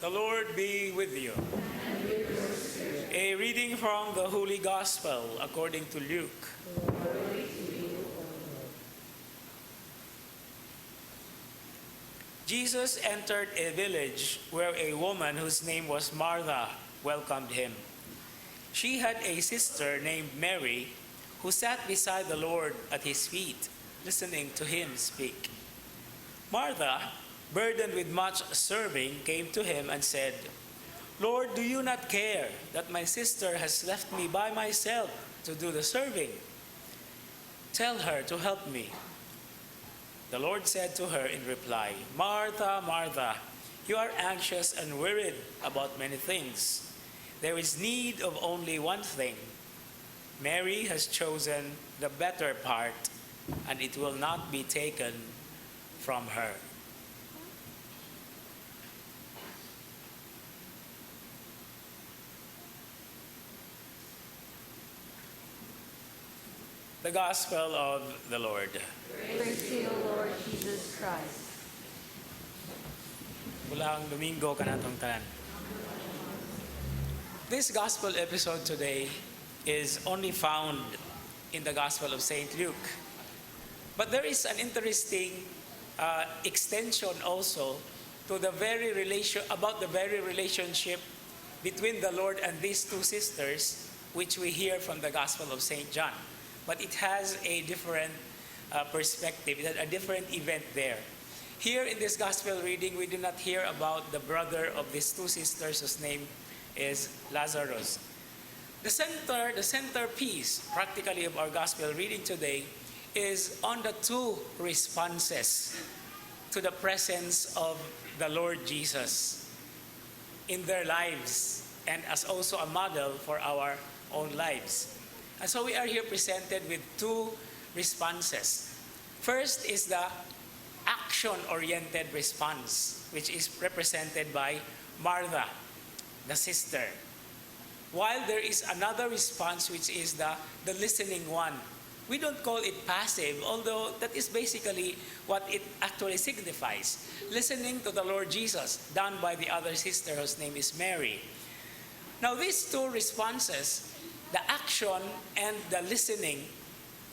The Lord be with you. A reading from the Holy Gospel according to Luke. Jesus entered a village where a woman whose name was Martha welcomed him. She had a sister named Mary who sat beside the Lord at his feet, listening to him speak. Martha, burdened with much serving, came to him and said, "Lord, do you not care that my sister has left me by myself to do the serving? Tell her to help me." The Lord said to her in reply, "Martha, Martha, you are anxious and worried about many things. There is need of only one thing. Mary has chosen the better part, and it will not be taken from her." The Gospel of the Lord. Praise to you, Lord Jesus Christ. Ulang Domingo kanatong tanan. This Gospel episode today is only found in the Gospel of St. Luke. But there is an interesting extension also to the very relationship between the Lord and these two sisters, which we hear from the Gospel of St. John. But it has a different perspective, it had a different event there. Here in this Gospel reading, we do not hear about the brother of these two sisters whose name is Lazarus. The centerpiece, practically, of our Gospel reading today is on the two responses to the presence of the Lord Jesus in their lives and as also a model for our own lives. And so we are here presented with two responses. First is the action-oriented response, which is represented by Martha, the sister. While there is another response, which is the listening one. We don't call it passive, although that is basically what it actually signifies. Listening to the Lord Jesus, done by the other sister whose name is Mary. Now these two responses, the action and the listening,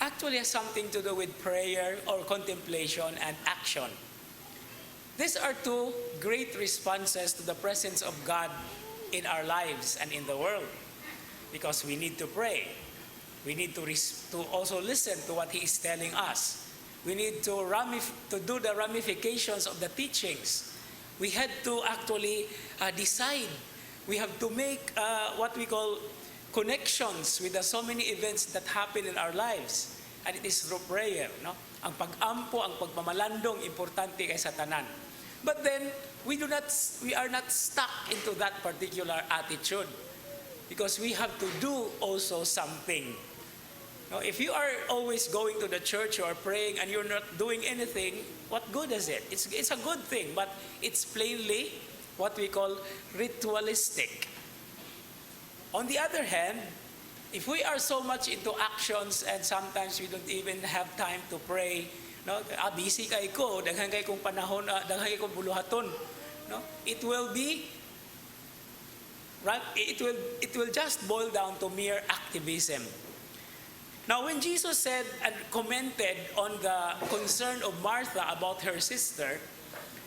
actually has something to do with prayer or contemplation and action. These are two great responses to the presence of God in our lives and in the world, because we need to pray. We need to also listen to what He is telling us. We need to do the ramifications of the teachings. We had to actually decide. We have to make what we call connections with the so many events that happen in our lives. And it is through prayer. No? Ang pag-ampo, ang pagmamalandong, importante kay sa tanan. But then, we are not stuck into that particular attitude, because we have to do also something. Now, if you are always going to the church or praying and you're not doing anything, what good is it? It's a good thing, but it's plainly what we call ritualistic. On the other hand, if we are so much into actions and sometimes we don't even have time to pray, no, busy kay ko, daghan kay kong panahon, daghan kay kong buluhaton, no, it will just boil down to mere activism. Now, when Jesus said and commented on the concern of Martha about her sister,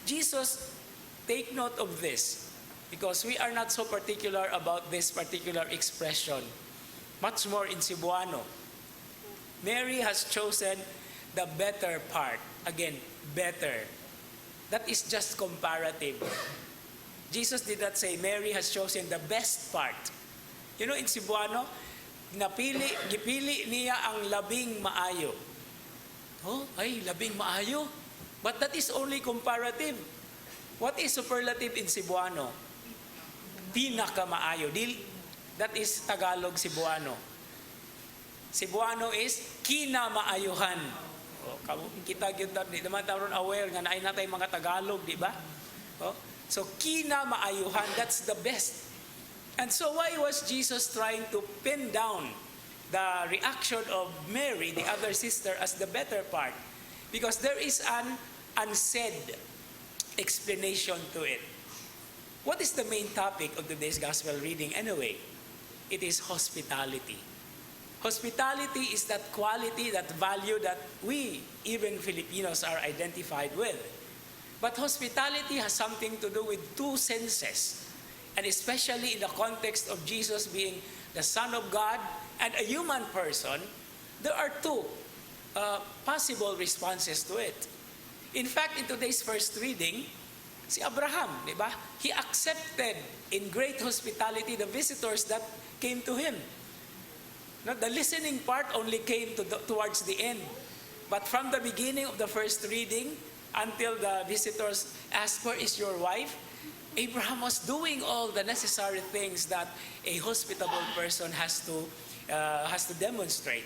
Jesus, take note of this, because we are not so particular about this particular expression, much more in Cebuano. Mary has chosen the better part. Again, better. That is just comparative. Jesus did not say Mary has chosen the best part. You know, in Cebuano, gipili niya ang labing maayo. Oh, ay, labing maayo. But that is only comparative. What is superlative in Cebuano? Pinakamaayo. That is Tagalog Cebuano. Cebuano is kinamaayuhan. Kita di naman taron aware nga naay natay mga Tagalog, di ba? So kinamaayuhan, that's the best. And so why was Jesus trying to pin down the reaction of Mary, the other sister, as the better part? Because there is an unsaid explanation to it. What is the main topic of today's gospel reading anyway? It is hospitality. Hospitality is that quality, that value that we, even Filipinos, are identified with. But hospitality has something to do with two senses. And especially in the context of Jesus being the Son of God and a human person, there are two possible responses to it. In fact, in today's first reading, si Abraham, di ba? He accepted in great hospitality the visitors that came to him. No, the listening part only came towards the end. But from the beginning of the first reading until the visitors asked, "Where is your wife?" Abraham was doing all the necessary things that a hospitable person has to demonstrate.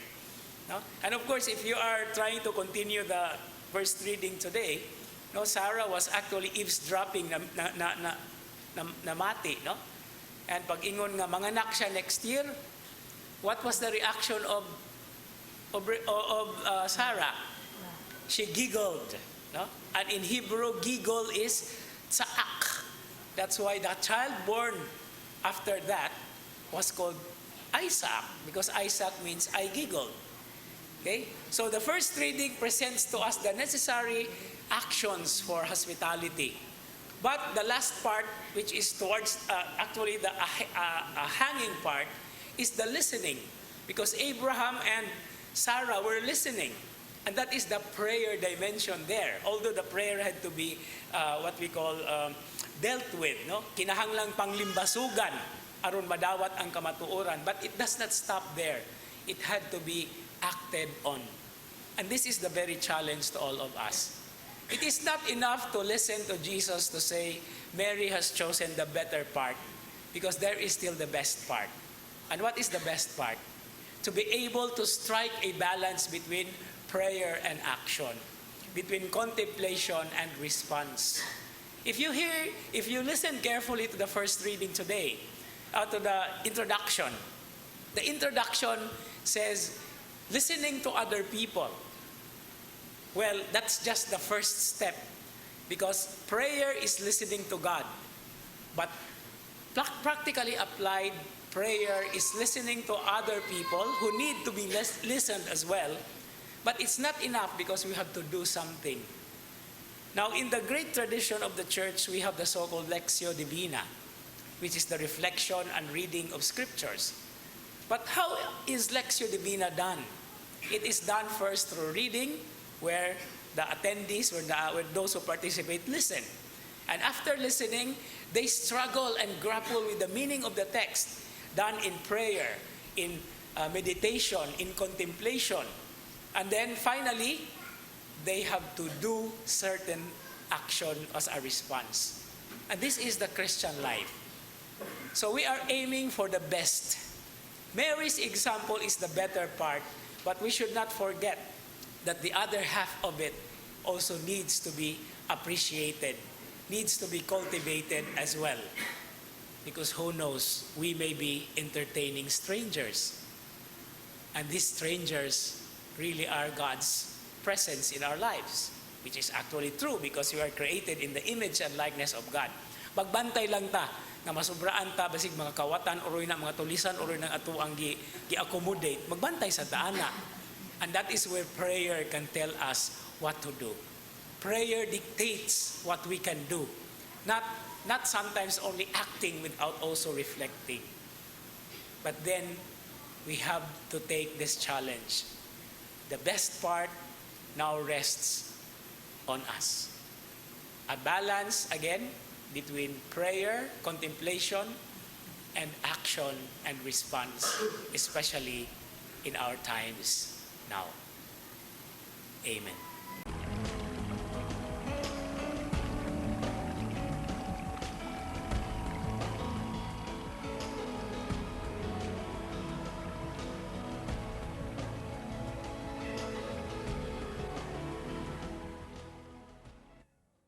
No? And of course, if you are trying to continue the first reading today, no, Sarah was actually eavesdropping na mati, no? And pag ingon nga manganak siya next year, what was the reaction of Sarah? She giggled, no? And in Hebrew, giggle is tsaak. That's why the child born after that was called Isaac, because Isaac means I giggled. Okay? So the first reading presents to us the necessary actions for hospitality. But the last part, which is towards actually the hanging part, is the listening. Because Abraham and Sarah were listening. And that is the prayer dimension there. Although the prayer had to be what we call dealt with. No? Kinahanglang panglimbasugan aron madawat ang kamatuoran. But it does not stop there. It had to be acted on. And this is the very challenge to all of us. It is not enough to listen to Jesus to say, Mary has chosen the better part, because there is still the best part. And what is the best part? To be able to strike a balance between prayer and action, between contemplation and response. If you listen carefully to the first reading today, to the introduction says, listening to other people. Well, that's just the first step, because prayer is listening to God. But practically applied, prayer is listening to other people who need to be listened as well. But it's not enough, because we have to do something. Now, in the great tradition of the church, we have the so-called Lectio Divina, which is the reflection and reading of scriptures. But how is Lectio Divina done? It is done first through reading, where the attendees, where those who participate, listen. And after listening, they struggle and grapple with the meaning of the text, done in prayer, in meditation, in contemplation. And then finally, they have to do certain action as a response. And this is the Christian life. So we are aiming for the best. Mary's example is the better part, but we should not forget that the other half of it also needs to be appreciated, needs to be cultivated as well. Because who knows, we may be entertaining strangers. And these strangers really are God's presence in our lives, which is actually true, because we are created in the image and likeness of God. Magbantay lang ta, na masubraan ta, basig mga kawatan, oroy na mga tulisan, oroy na ato ang gi-accommodate, magbantay sa daana. And that is where prayer can tell us what to do. Prayer dictates what we can do. Not sometimes only acting without also reflecting. But then we have to take this challenge. The best part now rests on us. A balance, again, between prayer, contemplation, and action and response, especially in our times now. Amen.